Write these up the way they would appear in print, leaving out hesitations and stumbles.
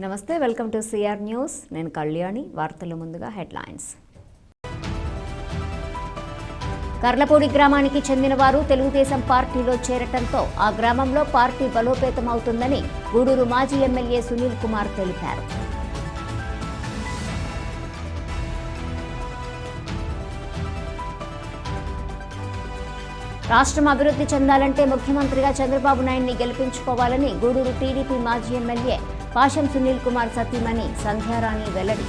నమస్తే, welcome to CR news. నేను కళ్యాణి. వార్తల ముందుగా హెడ్లైన్స్. కర్లపూడి గ్రామానికి చెందిన వారు తెలుగుదేశం పార్టీలో చేరటంతో ఆ గ్రామంలో పార్టీ బలోపేతమవుతుందని గూడూరు మాజీ ఎమ్మెల్యే సునీల్ కుమార్ తెలిపారు. రాష్ట్రం అభివృద్ధి చెందాలంటే ముఖ్యమంత్రిగా చంద్రబాబు నాయుడిని గెలిపించుకోవాలని గూడూరు టీడీపీ మాజీ ఎమ్మెల్యే పాషం సునీల్ కుమార్ సతీమణి సంధ్యారాణి వెల్లడి.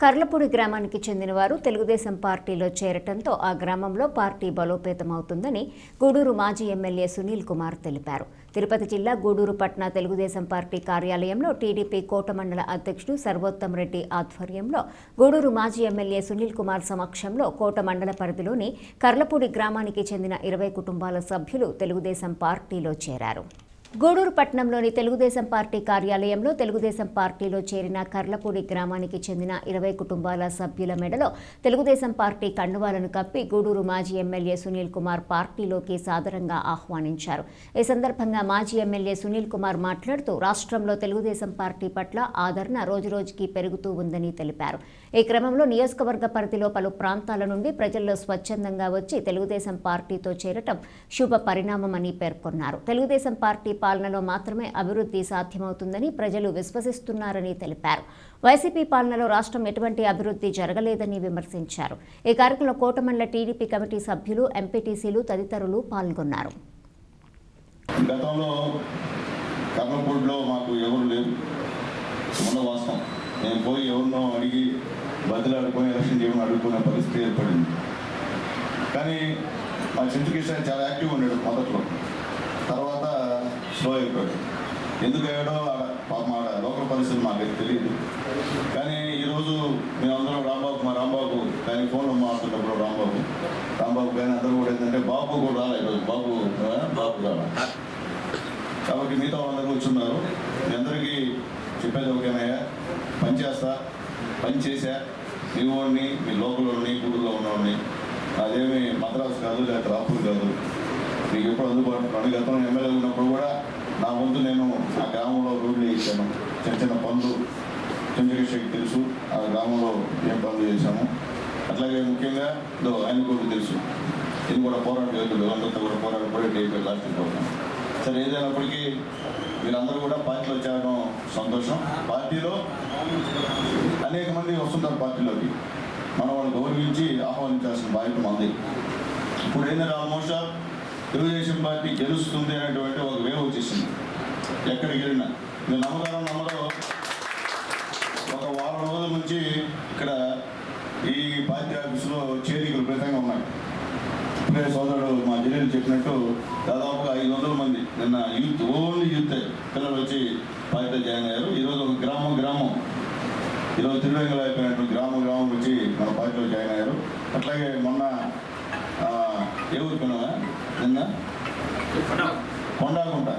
కర్లపూడి గ్రామానికి చెందిన వారు తెలుగుదేశం పార్టీలో చేరటంతో ఆ గ్రామంలో పార్టీ బలోపేతమవుతుందని గూడూరు మాజీ ఎమ్మెల్యే సునీల్ కుమార్ తెలిపారు. తిరుపతి జిల్లా గూడూరు పట్న తెలుగుదేశం పార్టీ కార్యాలయంలో టీడీపీ కోట మండల అధ్యక్షుడు సర్వోత్తం రెడ్డి ఆధ్వర్యంలో గూడూరు మాజీ ఎమ్మెల్యే సునీల్ కుమార్ సమక్షంలో కోట మండల పరిధిలోని కర్లపూడి గ్రామానికి చెందిన 20 కుటుంబాల సభ్యులు తెలుగుదేశం పార్టీలో చేరారు. గూడూరు పట్టణంలోని తెలుగుదేశం పార్టీ కార్యాలయంలో తెలుగుదేశం పార్టీలో చేరిన కర్లపూడి గ్రామానికి చెందిన 20 కుటుంబాల సభ్యుల మెడలో తెలుగుదేశం పార్టీ కండువాలను కప్పి గూడూరు మాజీ ఎమ్మెల్యే సునీల్ కుమార్ పార్టీలోకి సాదరంగా ఆహ్వానించారు. ఈ సందర్భంగా మాజీ ఎమ్మెల్యే సునీల్ కుమార్ మాట్లాడుతూ రాష్ట్రంలో తెలుగుదేశం పార్టీ పట్ల ఆదరణ రోజురోజుకి పెరుగుతూ ఉందని తెలిపారు. ఈ క్రమంలో నియోజకవర్గ పరిధిలో పలు ప్రాంతాల నుండి ప్రజల్లో స్వచ్ఛందంగా వచ్చి తెలుగుదేశం పార్టీతో చేరటం శుభ పరిణామమని పేర్కొన్నారు. తెలుగుదేశం పార్టీ పాలనలో మాత్రమే అభివృద్ధి సాధ్యమవుతుందని ప్రజలు విశ్వసిస్తున్నారని తెలిపారు. వైసీపీ పాలనలో రాష్ట్రం ఎటువంటి అభివృద్ధి జరగలేదని విమర్శించారు. ఈ కార్యక్రమంలో కోటమండల టీడీపీ కమిటీ సభ్యులు, ఎంపీటీసీలు తదితరులు పాల్గొన్నారు. గతంలో కర్నపూడిలో మాకు ఎవరు లేరు, వాస్తవం. నేను పోయి ఎవరినో అడిగి బదులాడుకొని ఎలక్షన్ చేయమని అడుగుకునే పరిస్థితి ఏర్పడింది. కానీ మా చింతకృష్ణ చాలా యాక్టివ్ ఉన్నాడు మొదట్లో, తర్వాత స్లో అయిపోయాడు. ఎందుకు అయ్యాడో మా లోకల్ పరిస్థితులు మాకైతే తెలియదు. కానీ ఈరోజు మేమందరం మా రాంబాబు కానీ ఫోన్లో మాట్లాడుతున్నప్పుడు రాంబాబు కానీ అందరూ కూడా ఏంటంటే బాబు కూడా రాలే ఈరోజు, బాబు రాలే. కాబట్టి మిగతా వాళ్ళందరూ కూర్చున్నారు. మీ అందరికీ చెప్పేది ఒకటేనయ్యా, పని చేశా మీ వాడిని, మీ లోకల్ వాడిని, గూడూరులో ఉన్నవాడిని. అదేమి మద్రాసు కాదు, లేకపోతే రాపూర్ కాదు, మీకు ఎప్పుడు అందుబాటులో. గతంలో ఎమ్మెల్యే ఉన్నప్పుడు కూడా నా వంతు నేను ఆ గ్రామంలో రోడ్లు వేసాను. చిన్న పనులు చంద్రశేఖర్కి తెలుసు, ఆ గ్రామంలో ఏం పనులు చేశాము. అట్లాగే ముఖ్యంగా ఆయన కూడా తెలుసు, ఇది కూడా పోరాటం అందరితో కూడా పోరాటపడి అయిపోయి లాస్ట్ పోతాను. సరే, ఏదైనప్పటికీ వీళ్ళందరూ కూడా పార్టీలో చేరడం సంతోషం. పార్టీలో అనేక మంది వస్తుంటారు పార్టీలోకి, మనం వాళ్ళు గౌరవించి ఆహ్వానించాల్సిన బాధ్యత మంది. ఇప్పుడు ఏంటంటే ఆల్మోస్ట్ తెలుగుదేశం పార్టీ గెలుస్తుంది అనేటువంటి ఒక వేవ్ వచ్చేసింది. ఎక్కడికి వెళ్ళినా మీరు నమ్మరో ఒక వారం రోజుల నుంచి ఇక్కడ ఈ పార్టీ ఆఫీసులో చేరికలు విపరీతంగా ఉన్నాయి. ఇప్పుడే సోదరుడు మా జిల్లాలో చెప్పినట్టు దాదాపుగా 500 మంది నిన్న యూత్, ఓన్లీ యూత్ పిల్లలు వచ్చి పార్టీలో జాయిన్ అయ్యారు. ఈరోజు ఒక గ్రామం ఈరోజు తిరువెంగళ అయిపోయినటువంటి గ్రామం వచ్చి మన పార్టీలో జాయిన్ అయ్యారు. అట్లాగే మొన్న ఏ ఊరు పోయినా నిన్న కొండాకుంట,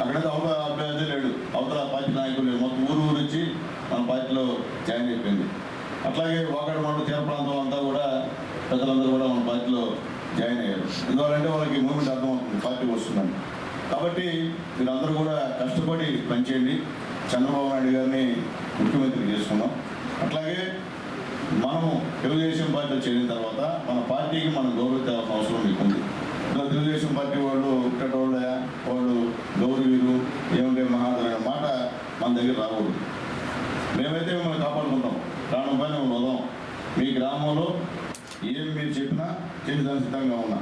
అక్కడైతే అవతల అభ్యర్థి లేడు, అవతల పార్టీ నాయకులు లేడు, మొత్తం ఊరు వచ్చి మన పార్టీలో జాయిన్ అయిపోయింది. అట్లాగే వాకాడు మండలం తీర ప్రాంతం అంతా కూడా ప్రజలందరూ కూడా మన పార్టీలో జాయిన్ అయ్యారు. ఎందువల్లంటే వాళ్ళకి మూమెంట్ అర్థమవుతుంది, పార్టీ వస్తుందని. కాబట్టి మీరందరూ కూడా కష్టపడి పనిచేయండి. చంద్రబాబు నాయుడు గారిని ముఖ్యమంత్రి చేసుకున్నాం. అట్లాగే మనము తెలుగుదేశం పార్టీలో చేరిన తర్వాత మన పార్టీకి మనం గౌరవించాల్సిన అవసరం మీకుంది. తెలుగుదేశం పార్టీ వాళ్ళు వాళ్ళు గౌరవీరు ఏముంటే మహాదరణ మాట మన దగ్గర రాకూడదు. మేమైతే మిమ్మల్ని కాపాడుకుంటాం, ప్రాణం పైన వదలం. మీ గ్రామంలో ఏం మీరు చెప్పినా చేయడానికి సిద్ధంగా ఉన్నా.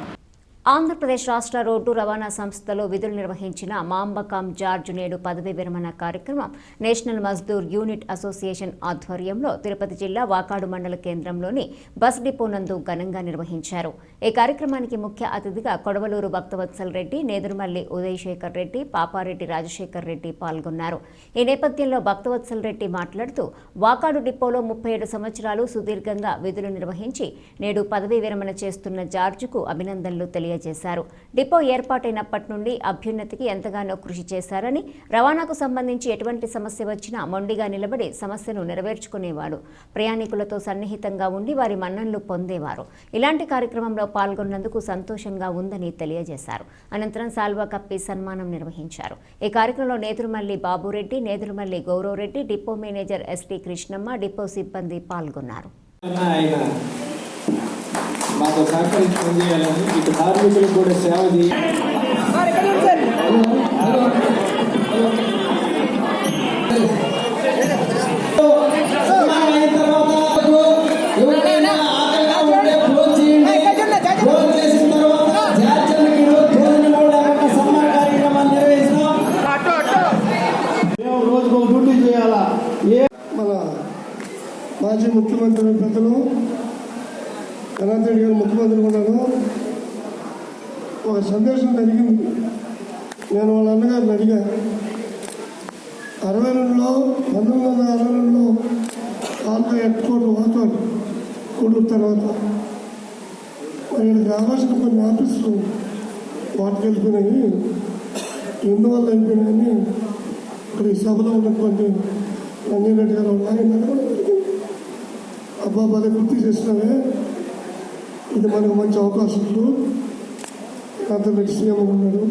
ఆంధ్రప్రదేశ్ రాష్ట్ర రోడ్డు రవాణా సంస్థలో విధులు నిర్వహించిన మాంబకాం జార్జ్ నేడు పదవీ విరమణ కార్యక్రమం నేషనల్ మజ్దూర్ యూనిట్ అసోసియేషన్ ఆధ్వర్యంలో తిరుపతి జిల్లా వాకాడు మండల కేంద్రంలోని బస్ డిపో నందు ఘనంగా నిర్వహించారు. ఈ కార్యక్రమానికి ముఖ్య అతిథిగా కొడవలూరు భక్తవత్సల్ రెడ్డి, నేదురుమల్లి ఉదయశేఖర్ రెడ్డి, పాపారెడ్డి రాజశేఖర్ రెడ్డి పాల్గొన్నారు. ఈ నేపథ్యంలో భక్తవత్సల్ రెడ్డి మాట్లాడుతూ వాకాడు డిపోలో 37 సంవత్సరాలు సుదీర్ఘంగా విధులు నిర్వహించి నేడు పదవీ విరమణ చేస్తున్న జార్జ్కు అభినందనలు తెలియజేశారు. తెలియజేశారు. డిపో ఏర్పాటైనప్పటి నుండి అభ్యున్నతికి ఎంతగానో కృషి చేశారని, రవాణాకు సంబంధించి ఎటువంటి సమస్య వచ్చినా మొండిగా నిలబడి సమస్యను నెరవేర్చుకునేవాడు. ప్రయాణికులతో సన్నిహితంగా ఉండి వారి మన్ననలు పొందేవారు. ఇలాంటి కార్యక్రమంలో పాల్గొన్నందుకు సంతోషంగా ఉందని తెలియజేశారు. అనంతరం సాల్వా కప్పి సన్మానం నిర్వహించారు. ఈ కార్యక్రమంలో Nedurumalli Babureddy, Nedurumalli Gouravareddy, depot manager ST Krishnamma, depot సిబ్బంది పాల్గొన్నారు. ఆయన మాకు సహకరించి పనిచేయాలని, ఇటు కార్మికులకు కూడా సేవ చేయాలి. రోజుకు ఒక డ్యూటీ చేయాలా. మన మాజీ ముఖ్యమంత్రి పెద్దలు జనార్దన్ రెడ్డి గారు ముఖ్యమంత్రి ఉన్నాను. ఒక సందేశం జరిగింది. నేను వాళ్ళ అన్నగారిని అడిగాను. 1962లో ఆంధ్ర హెడ్ క్వార్టర్ వాతావరణం కొడుకు తర్వాత వీళ్ళకి రావాల్సిన కొన్ని ఆఫీసులు వాటికి వెళ్ళిపోయినాయి. ఎందువల్ల వెళ్ళిపోయినాయని ఇక్కడ ఈ సభలో ఉన్నటువంటి రంజన్ రెడ్డి గారు ఆయన అబ్బా పదే గుర్తు చేసినావే, ఇది మనకు మంచి అవకాశం. అంత సీఎం ఉన్నాడు.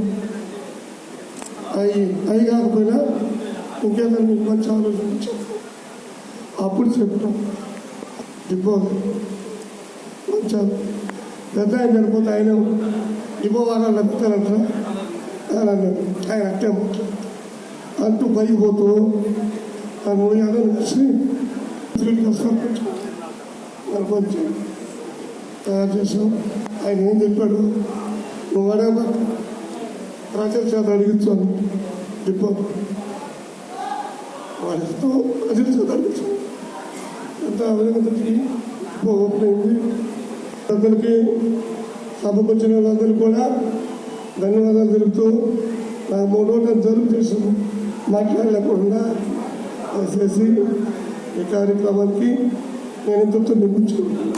అవి కాకపోయినా ఇంకేదైనా మీకు మంచి ఆలోచన అప్పుడు చెప్తాం. డిపో మంచి పెద్ద ఆయన చనిపోతే ఆయన డిపో వారాలు లభిస్తారంటారా ఆయన అట్టే అంటూ పైకిపోతూ ఆ 3 ఏళ్ళు కలిసి మనకు కొంచెం తయారు చేసాం. ఆయన ఏం చెప్పాడు, నువ్వు అడగ ప్రజల చేత అడిగించాను. డిపో వాడితో ప్రజల చేత అడిగించాను. ఎంత అభినందనకి డిపో ఓపెన్ అయింది. అందరికీ సభకు వచ్చిన వాళ్ళందరికీ కూడా ధన్యవాదాలు తెలుపుతూ నాకు 3 రోజులు జరుపు చేసాను. మాట్లాడలేకుండా చేసి ఈ కార్యక్రమానికి నేను ఇంతతో నిర్మించుకున్నాను.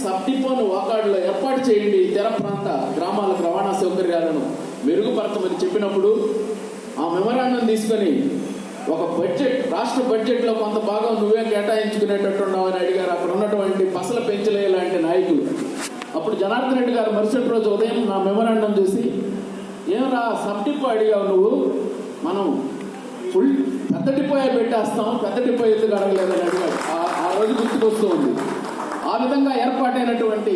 సబ్ డిపోను వాకాడులో ఏర్పాటు చేయండి, ఇతర ప్రాంత గ్రామాలకు రవాణా సౌకర్యాలను మెరుగుపరచమని చెప్పినప్పుడు ఆ మెమరాండం తీసుకొని ఒక బడ్జెట్, రాష్ట్ర బడ్జెట్లో కొంత భాగం నువ్వే కేటాయించుకునేటట్టున్నావు అని అడిగారు అక్కడ ఉన్నటువంటి పసల పెంచలే లాంటి నాయకులు. అప్పుడు జనార్దన్ రెడ్డి గారు మరుసటి రోజు ఉదయం నా మెమరాండం చూసి, ఏమరా సబ్ డిపో అడిగావు నువ్వు, మనం ఫుల్ పెద్ద డిపోయే పెట్టేస్తాం, పెద్ద డిపో ఎందుకు అడగలేదని అడిగాడు. ఆ రోజు గుర్తుకొస్తూ ఉంది. ఆ విధంగా ఏర్పాటైనటువంటి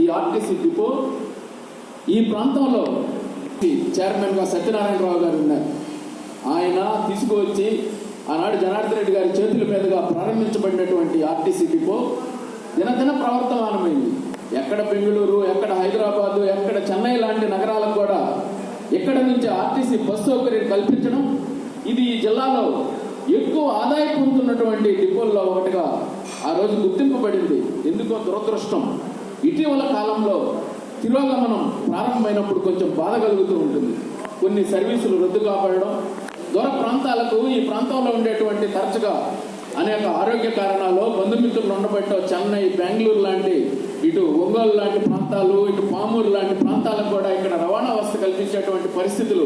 ఈ ఆర్టీసీ డిపో ఈ ప్రాంతంలో చైర్మన్గా సత్యనారాయణరావు గారు ఉన్నారు. ఆయన తీసుకువచ్చి ఆనాడు జనార్దన్ రెడ్డి గారి చేతుల మీదుగా ప్రారంభించబడినటువంటి ఆర్టీసీ డిపో దినదిన ప్రవర్తమానమైంది. ఎక్కడ బెంగళూరు, ఎక్కడ హైదరాబాదు, ఎక్కడ చెన్నై లాంటి నగరాలకు కూడా ఇక్కడ నుంచి ఆర్టీసీ బస్సు సౌకర్యం కల్పించడం, ఇది ఈ జిల్లాలో ఎక్కువ ఆదాయం పొందుతున్నటువంటి డిపోల్లో ఒకటిగా ఆ రోజు గుర్తింపబడింది. ఎందుకో దురదృష్టం, ఇటీవల కాలంలో తిరోగమనం ప్రారంభమైనప్పుడు కొంచెం బాధ కలుగుతూ ఉంటుంది. కొన్ని సర్వీసులు రద్దు కాబడడం, దూర ప్రాంతాలకు ఈ ప్రాంతంలో ఉండేటువంటి తరచుగా అనేక ఆరోగ్య కారణాలు బంధుమిత్రులు ఉండబట్టో చెన్నై, బెంగళూరు లాంటి, ఇటు ఒంగోలు లాంటి ప్రాంతాలు, ఇటు పామూరు లాంటి ప్రాంతాలకు కూడా ఇక్కడ రవాణా వ్యవస్థ కల్పించేటువంటి పరిస్థితులు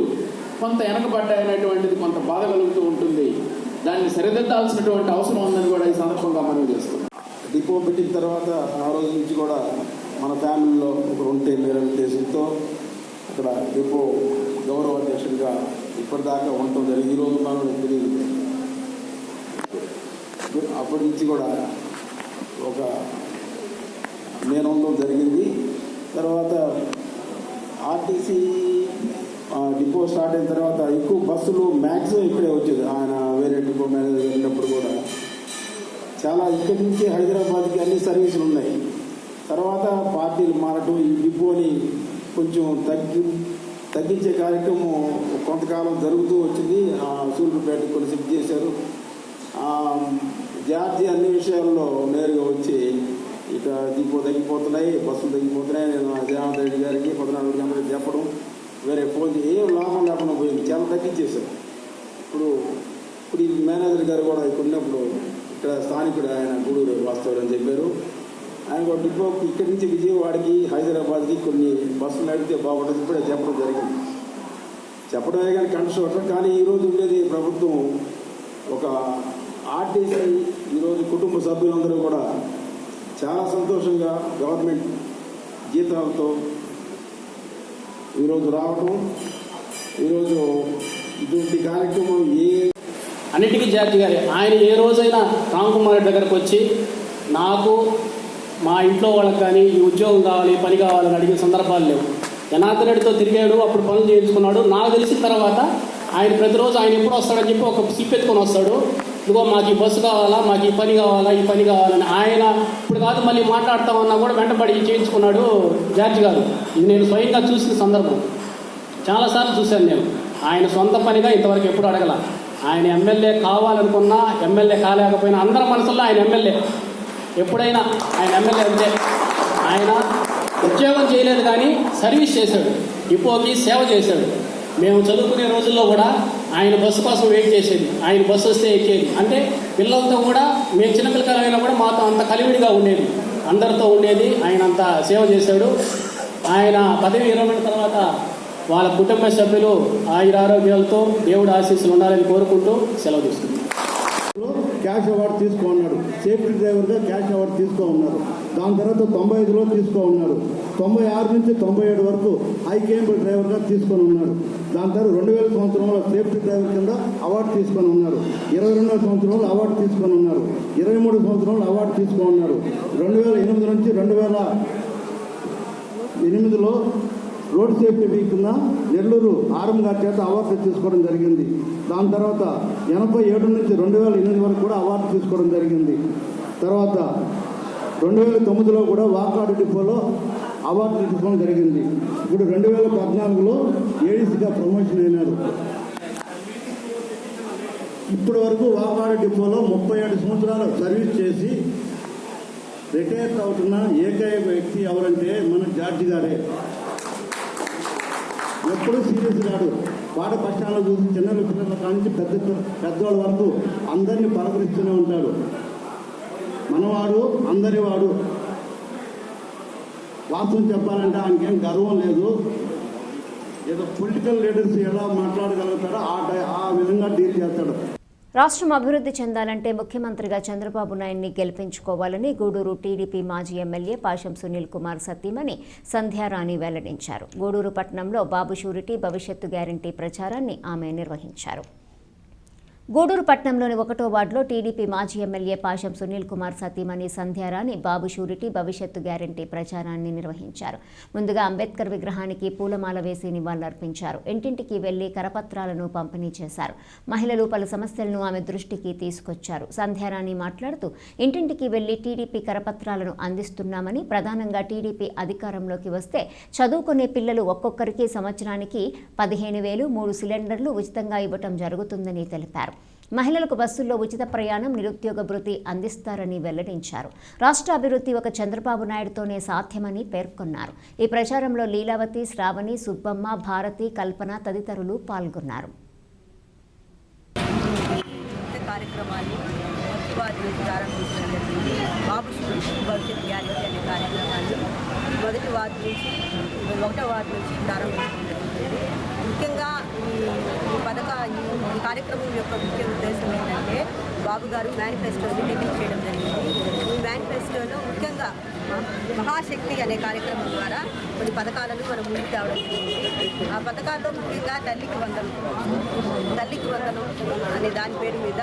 కొంత వెనకబడ్డాయనేటువంటిది కొంత బాధ కలుగుతూ ఉంటుంది. దాన్ని సరిదిద్దాల్సినటువంటి అవసరం ఉందని కూడా ఈ సందర్భంగా మనం చేస్తున్నాం. డిపో పెట్టిన తర్వాత ఆ రోజు నుంచి కూడా మన ఫ్యామిలీలో ఒకరు ఉంటే వేరే ఉద్దేశంతో అక్కడ డిపో గౌరవ అధ్యక్షుడిగా ఇప్పటిదాకా ఉండటం జరిగింది. ఈ రోజు మనం తెలియదు. అప్పటి నుంచి కూడా ఒక నేను ఉండడం జరిగింది. తర్వాత ఆర్టీసీ డిపో స్టార్ట్ అయిన తర్వాత ఎక్కువ బస్సులు మ్యాక్సిమం ఇక్కడే వచ్చేది. ఆయన వేరే డిపో మేనేజర్ వెళ్ళినప్పుడు కూడా చాలా ఇక్కడి నుంచి హైదరాబాద్కి అన్ని సర్వీసులు ఉన్నాయి. తర్వాత పార్టీలు మారటం, ఈ డిపోని కొంచెం తగ్గించే కార్యక్రమం కొంతకాలం జరుగుతూ వచ్చింది. సూళ్ళూరుపేటకు కొన్ని షిఫ్ట్ చేశారు. జార్జి అన్ని విషయాల్లో నేరుగా వచ్చి ఇక డిపో తగ్గిపోతున్నాయి, బస్సులు తగ్గిపోతున్నాయి, నేను జనార్దన్ రెడ్డి గారికి 14 గంటలకు చెప్పడం, వేరే ఫోన్ ఏం లాభం లేకుండా పోయింది. చాలా తగ్గించేశారు. ఇప్పుడు ఈ మేనేజర్ గారు కూడా ఇక్కడ ఉన్నప్పుడు ఇక్కడ స్థానికుడు ఆయన గూడూరు వాస్తవుడు అని చెప్పారు. ఆయన ఒక డిపోకి ఇక్కడి నుంచి విజయవాడకి హైదరాబాద్కి కొన్ని బస్సులు నడిపితే బాగుంటుంది ఇప్పుడే చెప్పడం జరిగింది. చెప్పడమే కానీ కంట్రోల్. కానీ ఈరోజు ఉండేది ప్రభుత్వం ఒక ఆర్టీసీ ఈరోజు కుటుంబ సభ్యులందరూ కూడా చాలా సంతోషంగా గవర్నమెంట్ జీతాలతో ఈరోజు రావటం, ఈరోజు ఇటువంటి కార్యక్రమం అన్నిటికీ జార్జి గారే. ఆయన ఏ రోజైనా రామ్ కుమార్ రెడ్డి దగ్గరకు వచ్చి నాకు మా ఇంట్లో వాళ్ళకి కానీ ఈ ఉద్యోగం కావాలి, పని కావాలని అడిగిన సందర్భాలు లేవు. జనార్దన్ రెడ్డితో తిరిగాడు, అప్పుడు పనులు చేయించుకున్నాడు. నాకు తెలిసిన తర్వాత ఆయన ప్రతిరోజు ఆయన ఎప్పుడు వస్తాడని చెప్పి ఒక స్లిప్ ఎత్తుకొని వస్తాడు. ఇదిగో మాకు ఈ బస్సు కావాలా, మాకు ఈ పని కావాలా, ఈ పని కావాలని ఆయన ఇప్పుడు కాదు మళ్ళీ మాట్లాడతామన్నా కూడా వెంటబడి చేయించుకున్నాడు జార్జి గారు. ఇది నేను స్వయంగా చూసిన సందర్భం, చాలాసార్లు చూశాను నేను. ఆయన సొంత పనిగా ఇంతవరకు ఎప్పుడు అడగల. ఆయన ఎమ్మెల్యే కావాలనుకున్నా, ఎమ్మెల్యే కాలేకపోయినా అందరి మనసుల్లో ఆయన ఎమ్మెల్యే. ఎప్పుడైనా ఆయన ఎమ్మెల్యే అంటే ఆయన ఉద్యోగం చేయలేదు కానీ సర్వీస్ చేశాడు, డిపోకి సేవ చేశాడు. మేము చదువుకునే రోజుల్లో కూడా ఆయన బస్సు కోసం వెయిట్ చేసేది, ఆయన బస్సు వస్తే ఎక్కేది. అంటే పిల్లలతో కూడా మేము చిన్నపిల్లకాయలైనా కూడా మాతో అంత కలివిడిగా ఉండేది, అందరితో ఉండేది. ఆయన అంత సేవ చేశాడు. ఆయన పదవి విరమణ తర్వాత వాళ్ళ కుటుంబ సభ్యులు ఆయురారోగ్యాలతో దేవుడు ఆశీస్సులు ఉండాలని కోరుకుంటూ సెలవు తీసుకుంది. క్యాష్ అవార్డు తీసుకో ఉన్నారు, సేఫ్టీ డ్రైవర్గా క్యాష్ అవార్డు తీసుకో ఉన్నారు. దాని తర్వాత 95లో తీసుకో ఉన్నారు. 96 నుంచి 97 వరకు హై కేబుల్ డ్రైవర్గా తీసుకొని ఉన్నారు. దాని తర్వాత 2000 సంవత్సరంలో సేఫ్టీ డ్రైవర్ కింద అవార్డు తీసుకొని ఉన్నారు. 22వ సంవత్సరంలో అవార్డు తీసుకొని ఉన్నారు. 23 సంవత్సరంలో అవార్డు తీసుకొని ఉన్నారు. 2008 నుంచి 2008లో రోడ్ సేఫ్టీ వీక్ కింద నెల్లూరు ఆర్ఎం గారి చేత అవార్డు తీసుకోవడం జరిగింది. దాని తర్వాత 87 నుంచి 2008 వరకు కూడా అవార్డు తీసుకోవడం జరిగింది. తర్వాత 2009లో కూడా వాకాడు డిపోలో అవార్డు తీసుకోవడం జరిగింది. ఇప్పుడు 2014లో ఏడీసీగా ప్రమోషన్ అయినారు. ఇప్పటి వరకు వాకాడు డిపోలో 37 సంవత్సరాలు సర్వీస్ చేసి రిటైర్ అవుతున్న ఏకైక వ్యక్తి ఎవరంటే మన జార్జి గారే. ఎప్పుడూ సీరియస్ కాదు. వాడ కష్టాలు చూసి చిన్న పిల్లల కానించి పెద్దవాళ్ళ వరకు అందరినీ పలకరిస్తూనే ఉంటాడు. మనవాడు, అందరి వాడు. వాస్తవం చెప్పాలంటే ఆయనకేం గర్వం లేదు. ఏదో పొలిటికల్ లీడర్స్ ఎలా మాట్లాడగలుగుతారో ఆ విధంగా డీల్ చేస్తాడు. రాష్ట్రం అభివృద్ధి చెందాలంటే ముఖ్యమంత్రిగా చంద్రబాబు నాయుడిని గెలిపించుకోవాలని గూడూరు టీడీపీ మాజీ ఎమ్మెల్యే పాశం సునీల్ కుమార్ సతీమణి సంధ్యారాణి వెల్లడించారు. గూడూరు పట్టణంలో బాబు షూరిటీ భవిష్యత్తు గ్యారంటీ ప్రచారాన్ని ఆమె నిర్వహించారు. గూడూరు పట్టణంలోని 1వ వార్డులో టీడీపీ మాజీ ఎమ్మెల్యే పాశం సునీల్ కుమార్ సతీమణి సంధ్యారాణి బాబు షూరిటీ భవిష్యత్తు గ్యారంటీ ప్రచారాన్ని నిర్వహించారు. ముందుగా అంబేద్కర్ విగ్రహానికి పూలమాల వేసి నివాళులర్పించారు. ఇంటింటికి వెళ్లి కరపత్రాలను పంపిణీ చేశారు. మహిళలు పలు సమస్యలను ఆమె దృష్టికి తీసుకొచ్చారు. సంధ్యారాణి మాట్లాడుతూ ఇంటింటికి వెళ్లి టీడీపీ కరపత్రాలను అందిస్తున్నామని, ప్రధానంగా టీడీపీ అధికారంలోకి వస్తే చదువుకునే పిల్లలు ఒక్కొక్కరికి సంవత్సరానికి 15,000 3 సిలిండర్లు ఉచితంగా ఇవ్వటం జరుగుతుందని తెలిపారు. మహిళలకు బస్సుల్లో ఉచిత ప్రయాణం, నిరుద్యోగ భృతి అందిస్తారని వెల్లడించారు. రాష్ట్ర అభివృద్ధి ఒక చంద్రబాబు నాయుడుతోనే సాధ్యమని పేర్కొన్నారు. ఈ ప్రచారంలో లీలావతి, శ్రావణి, సుబ్బమ్మ, భారతి, కల్పన తదితరులు పాల్గొన్నారు. కార్యక్రమాన్ని బాబు భవిష్యత్ గ్యారంటీ అనే కార్యక్రమాన్ని 1వ వార్డు నుంచి 1వ వార్డు నుంచి ప్రారంభించడం జరిగింది. ముఖ్యంగా ఈ కార్యక్రమం యొక్క ముఖ్య ఉద్దేశం ఏంటంటే బాబు గారు మేనిఫెస్టోని రిలీజ్ చేయడం జరిగింది. ఈ మేనిఫెస్టోలో ముఖ్యంగా మహాశక్తి అనే కార్యక్రమం ద్వారా కొన్ని పథకాలను మనం ముందుకు తేవడం జరిగింది. ఆ పథకాల్లో ముఖ్యంగా తల్లికి వందనం అనే దాని పేరు మీద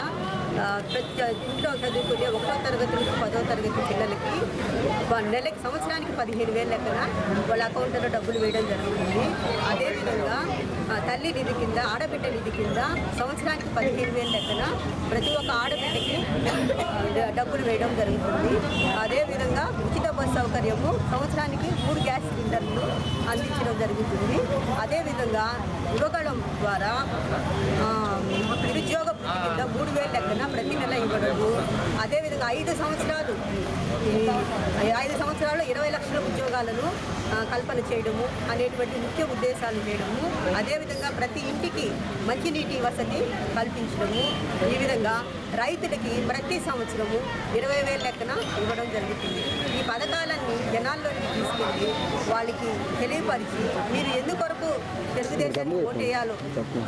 ప్రతి ఇంట్లో చదువుకునే 1వ తరగతి నుంచి 10వ తరగతి పిల్లలకి నెలకి సంవత్సరానికి 15,000 లెక్కన వాళ్ళ అకౌంట్లో డబ్బులు వేయడం జరుగుతుంది. అదేవిధంగా తల్లి నిధి కింద, ఆడబిడ్డ నిధి కింద సంవత్సరానికి 15,000 లెక్కన ప్రతి ఒక్క ఆడబిడ్డకి డబ్బులు వేయడం జరుగుతుంది. అదేవిధంగా ఉచిత బస్ సౌకర్యము సంవత్సరానికి 3 గ్యాస్ సిలిండర్లు అందించడం జరుగుతుంది. అదేవిధంగా యువగళం ద్వారా నిరుద్యోగ కింద 3,000 లెక్కన ప్రతి నెల ఇవ్వడము. అదేవిధంగా 5 సంవత్సరాలు ఈ 5 సంవత్సరాల్లో 20 లక్షల ఉద్యోగాలను కల్పన చేయడము అనేటువంటి ముఖ్య ఉద్దేశాలు చేయడము, అదేవిధంగా ప్రతి ఇంటికి మంచినీటి వసతి కల్పించడము, ఈ విధంగా రైతులకి ప్రతి సంవత్సరము 20,000 లెక్కన ఇవ్వడం జరుగుతుంది. ఈ పథకాలన్నీ జనాల్లోకి తీసుకెళ్ళి వాళ్ళకి తెలియపరిచి మీరు ఎందుకొరకు తెలుగుదేశానికి ఓటేయాలో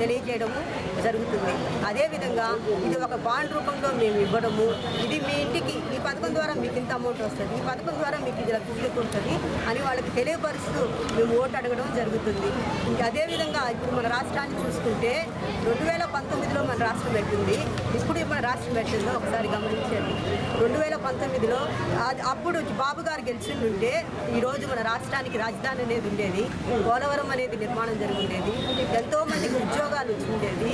తెలియజేయడము జరుగుతుంది. అదేవిధంగా ఇది ఒక బాండ్ రూపంలో మేము ఇవ్వడము, ఇది మీ ఇంటికి ఈ పథకం ద్వారా మీకు ఇంత అమౌంట్ వస్తుంది, ఈ పథకం ద్వారా మీకు ఇది లక్షలకు ఉంటుంది అని వాళ్ళకి తెలియపరుస్తూ మేము ఓటు అడగడం జరుగుతుంది. ఇంకా అదేవిధంగా ఇప్పుడు మన రాష్ట్రాన్ని చూసుకుంటే 2019లో మన రాష్ట్రం పెట్టింది, ఇప్పుడు మన రాష్ట్రం పెట్టిందో ఒకసారి గమనించండి. 2019లో అప్పుడు బాబు గారు గెలిచిండుంటే ఈరోజు మన రాష్ట్రానికి రాజధాని అనేది ఉండేది, పోలవరం అనేది నిర్మాణం జరిగి ఉండేది, ఎంతోమందికి ఉద్యోగాలు వచ్చి ఉండేది,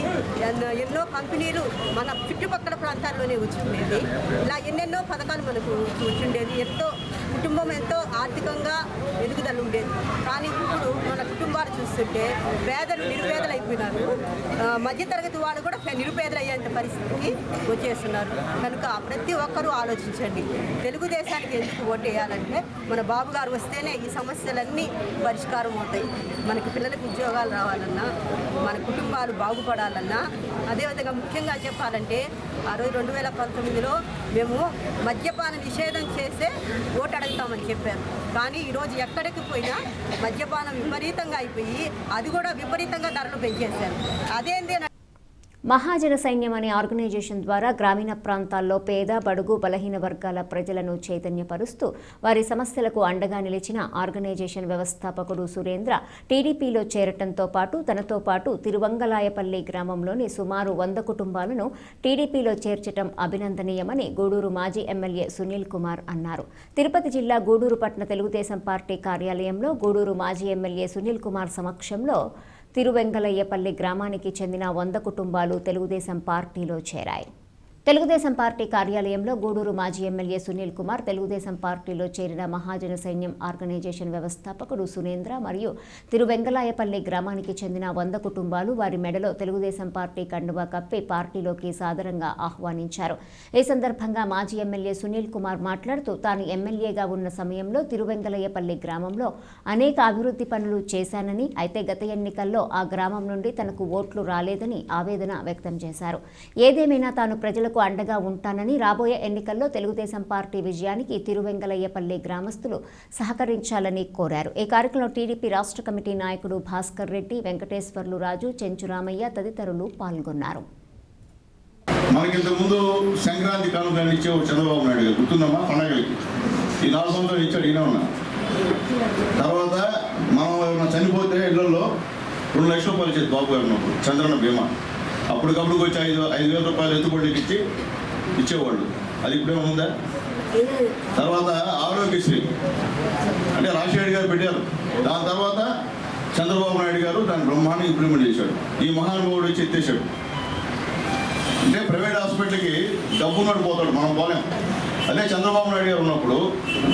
ఎన్నో కంపెనీలు మన చుట్టుపక్కల ప్రాంతాల్లోనే వచ్చి ఉండేది, ఇలా ఎన్నెన్నో పథకాలు మనకు వచ్చి ఉండేది, కుటుంబం ఎంతో ఆర్థికంగా ఎదుగుదల ఉండేది. కానీ ఇప్పుడు మన కుటుంబాలు చూస్తుంటే నిరుపేదలు అయిపోయినారు, మధ్యతరగతి వాళ్ళు కూడా నిరుపేదలు అయ్యేంత పరిస్థితికి వచ్చేస్తున్నారు. కనుక ప్రతి ఒక్కరూ ఆలోచించండి, తెలుగుదేశానికి ఎందుకు ఓటేయాలంటే మన బాబు గారు వస్తేనే ఈ సమస్యలన్నీ పరిష్కారం అవుతాయి. మనకి పిల్లలకు ఉద్యోగాలు రావాలన్నా, మన కుటుంబాలు బాగుపడాలన్నా, అదేవిధంగా ముఖ్యంగా చెప్పాలంటే ఆ రోజు 2019లో మేము మద్యపాన నిషేధం చేసే ఓటు అడుగుతామని చెప్పారు. కానీ ఈరోజు ఎక్కడికి పోయినా మద్యపానం విపరీతంగా అయిపోయి అది కూడా విపరీతంగా ధరలు పెంచేశారు. అదేంటి మహాజన సైన్యం అనే ఆర్గనైజేషన్ ద్వారా గ్రామీణ ప్రాంతాల్లో పేద, బడుగు, బలహీన వర్గాల ప్రజలను చైతన్యపరుస్తూ వారి సమస్యలకు అండగా నిలిచిన ఆర్గనైజేషన్ వ్యవస్థాపకుడు సురేంద్ర టీడీపీలో చేరటంతో పాటు తనతో పాటు తిరువంగలాయపల్లి గ్రామంలోని సుమారు 100 కుటుంబాలను టీడీపీలో చేర్చడం అభినందనీయమని గూడూరు మాజీ ఎమ్మెల్యే సునీల్ కుమార్ అన్నారు. తిరుపతి జిల్లా గూడూరు పట్టణ తెలుగుదేశం పార్టీ కార్యాలయంలో గూడూరు మాజీ ఎమ్మెల్యే సునీల్ కుమార్ సమక్షంలో తిరువెంగలయ్యపల్లి గ్రామానికి చెందిన 100 కుటుంబాలు తెలుగుదేశం పార్టీలో చేరాయి. తెలుగుదేశం పార్టీ కార్యాలయంలో గూడూరు మాజీ ఎమ్మెల్యే సునీల్ కుమార్, తెలుగుదేశం పార్టీలో చేరిన మహాజన సైన్యం ఆర్గనైజేషన్ వ్యవస్థాపకుడు సురేంద్ర మరియు తిరువెంగలాయపల్లి గ్రామానికి చెందిన 100 కుటుంబాలు వారి మెడలో తెలుగుదేశం పార్టీ కండువా కప్పి పార్టీలోకి సాదరంగా ఆహ్వానించారు. ఈ సందర్భంగా మాజీ ఎమ్మెల్యే సునీల్ కుమార్ మాట్లాడుతూ తాను ఎమ్మెల్యేగా ఉన్న సమయంలో తిరువెంగలయ్యపల్లి గ్రామంలో అనేక అభివృద్ధి పనులు చేశానని, అయితే గత ఎన్నికల్లో ఆ గ్రామం నుండి తనకు ఓట్లు రాలేదని ఆవేదన వ్యక్తం చేశారు. ఏదేమైనా తాను ప్రజలకు అండగా ఉంటానని, రాబోయే ఎన్నికల్లో తెలుగుదేశం పార్టీ విజయానికి తిరువెంగలయ్యపల్లి గ్రామస్తులు సహకరించాలని కోరారు. ఈ కార్యక్రమంలో టీడీపీ రాష్ట్ర కమిటీ నాయకుడు భాస్కర్ రెడ్డి, వెంకటేశ్వర్లు రాజు, చెంచురామయ్య తదితరులు పాల్గొన్నారు. మనకింతకు ముందు సంక్రాంతి కానుకలు ఇచ్చేవాడు చంద్రబాబు నాయుడు గారు, గుర్తుందమ్మా? పండగలకి ఈ 4 సంవత్సరాలు ఇచ్చాడు ఈయన ఉన్నా. తర్వాత మనం ఎవరైనా చనిపోతే ఇళ్లలో 2 లక్షల రూపాయలు ఇచ్చేది బాబు గారు ఉన్నప్పుడు, చంద్రన్న బీమా. అప్పటికప్పుడు వచ్చి 5,000 రూపాయలు ఎత్తుబడికి ఇచ్చేవాళ్ళు. అది ఇప్పుడేమో ఉందా? తర్వాత ఆరోగ్యశ్రీ అంటే రాజశేఖర్ గారు పెట్టారు, దాని తర్వాత చంద్రబాబు నాయుడు గారు దాన్ని బ్రహ్మాండంగా ఇంప్లిమెంట్ చేశాడు. ఈ మహానుభావుడు వచ్చి ఎత్తేసాడు. అంటే ప్రైవేట్ హాస్పిటల్కి డబ్బున్నట్టు పోతాడు, మనం పోలేం. అదే చంద్రబాబు నాయుడు గారు ఉన్నప్పుడు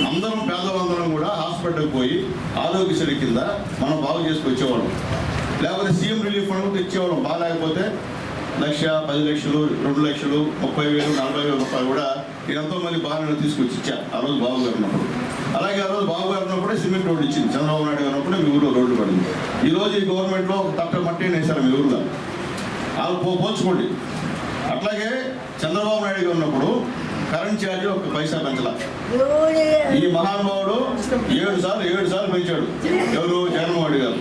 అందరం పేదవాళ్ళందరం కూడా హాస్పిటల్కి పోయి ఆరోగ్యశ్రీ కింద మనం బాగు చేసుకు వచ్చేవాళ్ళం. లేకపోతే సీఎం రిలీఫ్ ఫండ్ ఇచ్చేవాళ్ళం. బాగాలేకపోతే 1,00,000, 10 లక్షలు, 2 లక్షలు, 30,000, 40,000 రూపాయలు కూడా ఎంతోమంది బాగా తీసుకొచ్చి ఇచ్చారు ఆ రోజు బాబు గారు ఉన్నప్పుడు. అలాగే ఆ రోజు బాబు గారు ఉన్నప్పుడే సిమెంట్ రోడ్డు ఇచ్చింది, చంద్రబాబు నాయుడు గారు ఉన్నప్పుడే మీ ఊళ్ళో రోడ్డు పడింది. ఈరోజు ఈ గవర్నమెంట్లో తప్ప మట్టి వేశారు మీ ఊళ్ళో, వాళ్ళు పోల్చుకోండి. అట్లాగే చంద్రబాబు నాయుడు గారు ఉన్నప్పుడు కరెంట్ ఛార్జ్ 1 పైసా పెంచాల. ఈ మహానుభావుడు 7 సార్లు పెంచాడు, ఎవరు? జగన్మోహన్ రెడ్డి గారు.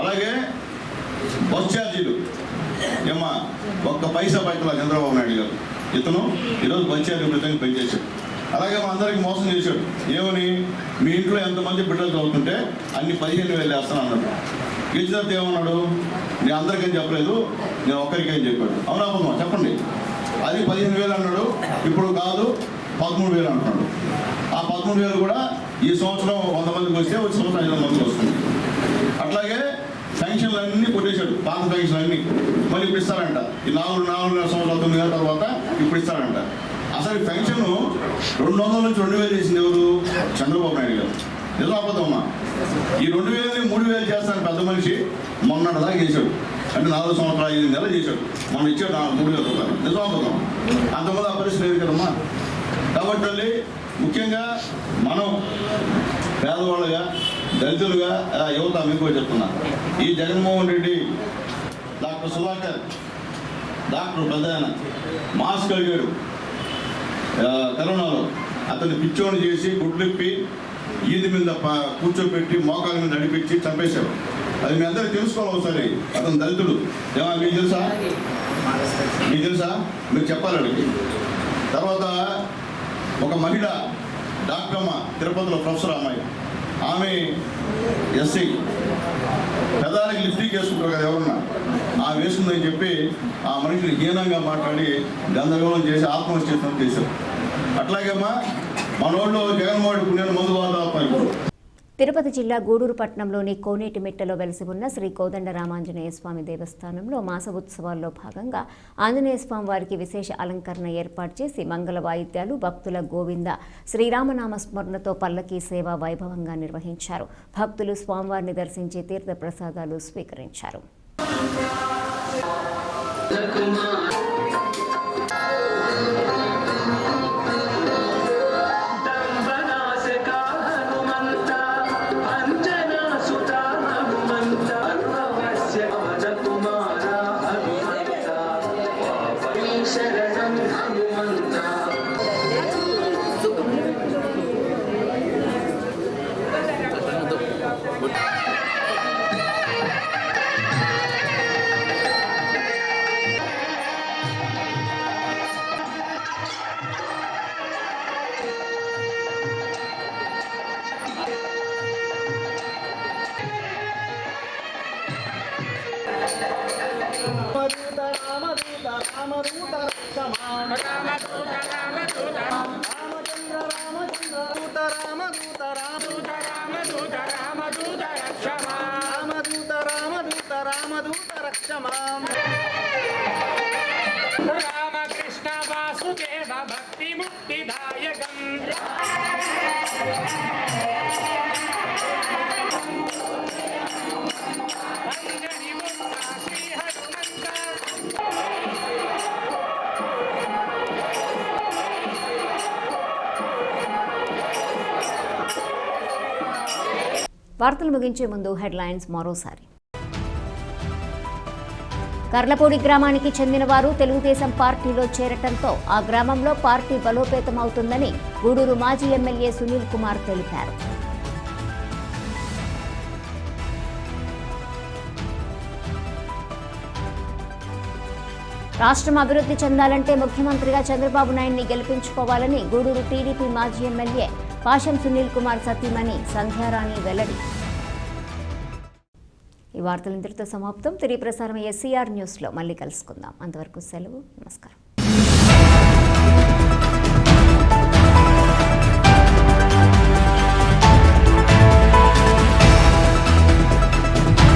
అలాగే బస్ ఛార్జీలు ఏమా 1 పైసా పెంచాల చంద్రబాబు నాయుడు గారు. ఇతను ఈరోజు బస్ ఛార్జీ విధంగా పెంచేశాడు. అలాగే మా అందరికి మోసం చేశాడు. ఏమని? మీ ఇంట్లో ఎంతమంది బిడ్డలు చదువుతుంటే అన్ని 15,000 వేస్తాను అన్నాడు. గెలిచిన తర్వాత ఏమన్నాడు? నేను అందరికని చెప్పలేదు, నేను ఒక్కరికేం చెప్పాడు. అవునా పోదామా? చెప్పండి. అది 15,000 అన్నాడు, ఇప్పుడు కాదు 13,000 అంటున్నాడు. ఆ 13,000 కూడా ఈ సంవత్సరం 100 మందికి వస్తే వచ్చే సంవత్సరం 500 మందికి వస్తుంది. అట్లాగే పెన్షన్లు అన్నీ కొట్టేశాడు, పాత పెన్షన్లు అన్నీ మళ్ళీ ఇప్పుడు ఇస్తారంట. ఈ 4 సంవత్సరాల 9 నెలల తర్వాత ఇప్పుడు ఇస్తారంట. అసలు ఈ పెన్షన్ 200 నుంచి 2,000 చేసింది ఎవరు? చంద్రబాబు నాయుడు గారు. నిజం అబద్ధమ్మా? ఈ 2,000ని 3,000 చేస్తాను పెద్ద మనిషి మొన్నటిదాకా చేశాడు. అంటే 4 సంవత్సరాలు 5 నెలలు చేశాడు. మనం ఇచ్చాడు 3,000 రూపాయలు. నిజం అబద్ధం? అంతమంది ఆ పరిస్థితి లేదు కదమ్మా. కాబట్టి ముఖ్యంగా మనం పేదవాళ్ళుగా దళితులుగా యువత మీకు చెప్తున్నా, ఈ జగన్మోహన్ రెడ్డి డాక్టర్ సుధాకర్ డాక్టర్ పెద్దాయన మాస్క్ అడిగాడు కరోనాలో, అతన్ని పిచ్చోని చేసి గుడ్లిప్పి ఈది మీద కూర్చోబెట్టి మోకాల మీద నడిపించి చంపేశారు. అది మీ అందరికీ తెలుసుకోవాలి ఒకసారి. అతను దళితుడు. మీకు తెలుసా? మీకు తెలుసా? మీరు చెప్పాలి అడిగి. తర్వాత ఒక మహిళ డాక్టర్ అమ్మ, తిరుపతిలో ప్రొఫెసర్ అమ్మాయి, ఆమె ఎస్సీ, పెదానికి లిఫ్టింగ్ వేసుకుంటారు కదా ఎవరన్నా, ఆమె వేసుకుందని చెప్పి ఆ మనిషిని హీనంగా మాట్లాడి గందరగోళం చేసి ఆత్మహత్య చేశారు. అట్లాగేమ్మా మనోళ్ళు జగన్మోహన్ పుణ్యాన్ని ముందు వాళ్ళు. తిరుపతి జిల్లా గూడూరు పట్టణంలోని కోనేటిమిట్టలో వెలసి ఉన్న శ్రీ కోదండ రామాంజనేయ స్వామి దేవస్థానంలో మాస ఉత్సవాల్లో భాగంగా ఆంజనేయ స్వామి వారికి విశేష అలంకరణ ఏర్పాటు చేసి మంగళ వాయిద్యాలు, భక్తుల గోవింద శ్రీరామనామ స్మరణతో పల్లకీ సేవ వైభవంగా నిర్వహించారు. భక్తులు స్వామివారిని దర్శించి తీర్థ ప్రసాదాలు స్వీకరించారు. రామకృష్ణ వాసుదేవ భక్తి ముక్తిదాయకం వార్తలు ముగించే ముందు హెడ్లైన్స్ మరోసారి. కర్లపూడి గ్రామానికి చెందిన వారు తెలుగుదేశం పార్టీలో చేరటంతో ఆ గ్రామంలో పార్టీ బలోపేతమవుతుందని గూడూరు మాజీ ఎమ్మెల్యే సునీల్ కుమార్ తెలిపారు. రాష్ట్రం అభివృద్ధి చెందాలంటే ముఖ్యమంత్రిగా చంద్రబాబు నాయుడిని గెలిపించుకోవాలని గూడూరు టీడీపీ మాజీ ఎమ్మెల్యే పాషం సునీల్ కుమార్ సతీమణి సంధ్యారాణి వెల్లడి. ఈ వార్తలు ఇంతటితో సమాప్తం. తిరిగి ప్రసారం SCR న్యూస్లో మళ్ళీ కలుసుకుందాం. అంతవరకు సెలవు. నమస్కారం.